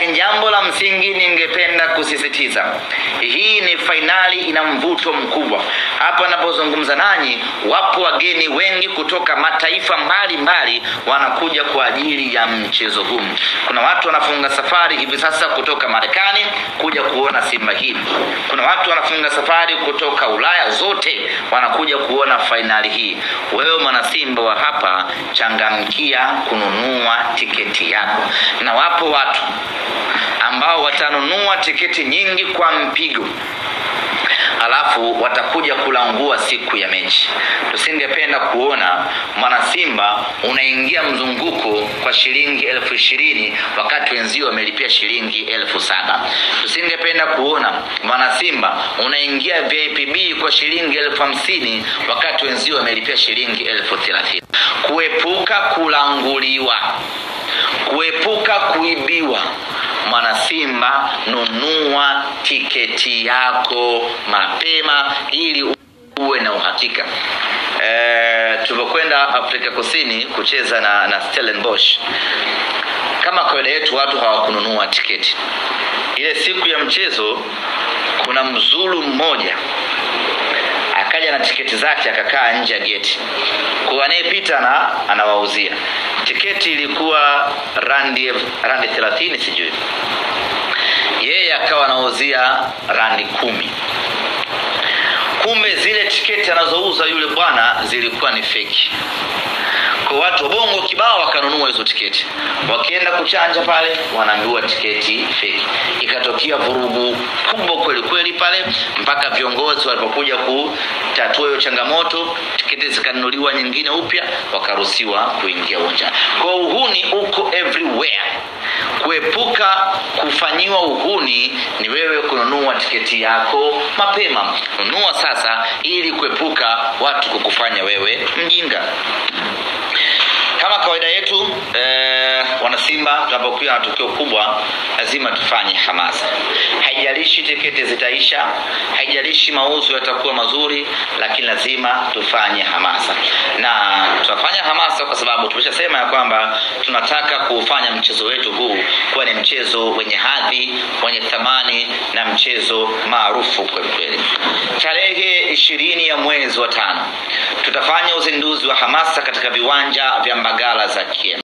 Lakini jambo la msingi ningependa kusisitiza, hii ni fainali ina mvuto mkubwa. Hapa ninapozungumza nanyi, wapo wageni wengi kutoka mataifa mbalimbali wanakuja kwa ajili ya mchezo huu. Kuna watu wanafunga safari hivi sasa kutoka Marekani kuja kuona Simba hii. Kuna watu wanafunga safari kutoka Ulaya zote wanakuja kuona fainali hii. Wewe mwana Simba wa hapa, changamkia kununua tiketi yako. Na wapo watu ambao watanunua tiketi nyingi kwa mpigo, alafu watakuja kulangua siku ya mechi. Tusingependa kuona mwana Simba unaingia mzunguko kwa shilingi 20,000 wakati wenzio wamelipia shilingi 7,000. Tusingependa kuona mwana Simba unaingia VIP kwa shilingi 50,000 wakati wenzio wamelipia shilingi 30,000. Kuepuka kulanguliwa, kuepuka kuibiwa, mwana Simba, nunua tiketi yako mapema ili uwe na uhakika. Tulipokwenda Afrika Kusini kucheza na Stellenbosch, kama kawaida yetu watu hawakununua tiketi. Ile siku ya mchezo kuna Mzulu mmoja akaja na tiketi zake akakaa nje ya geti. Kwa anayepita na anawauzia. Tiketi ilikuwa randi 30 sijui. Yeye akawa anauzia randi 10. Kumbe zile tiketi anazouza yule bwana zilikuwa ni fake. Kwa watu bongo kibao wakanunua hizo tiketi. Wakienda kuchanja pale wanaambiwa tiketi fake. Ikatokea vurugu kubwa kweli kweli pale mpaka viongozi walipokuja kutatua hiyo changamoto, tiketi zikanunuliwa nyingine upya, wakaruhusiwa kuingia uwanjani. Kwa uhuni uko everywhere. Kuepuka kufanyiwa uhuni ni wewe kununua tiketi yako mapema. Nunua sasa ili kuepuka watu kukufanya wewe mjinga. Kama kawaida yetu, wana Simba, tunapokuwa na tukio kubwa lazima tufanye hamasa. Haijalishi tiketi zitaisha, haijalishi mauzo yatakuwa mazuri, lakini lazima tufanye hamasa. Na tutafanya hamasa kwa sababu tumeshasema ya kwamba tunataka kufanya mchezo wetu huu kuwa ni mchezo wenye hadhi, wenye thamani na mchezo maarufu kweli kweli. Tarehe 20 ya mwezi wa 5 tutafanya uzinduzi wa hamasa katika viwanja vya Mbagala za Kiem.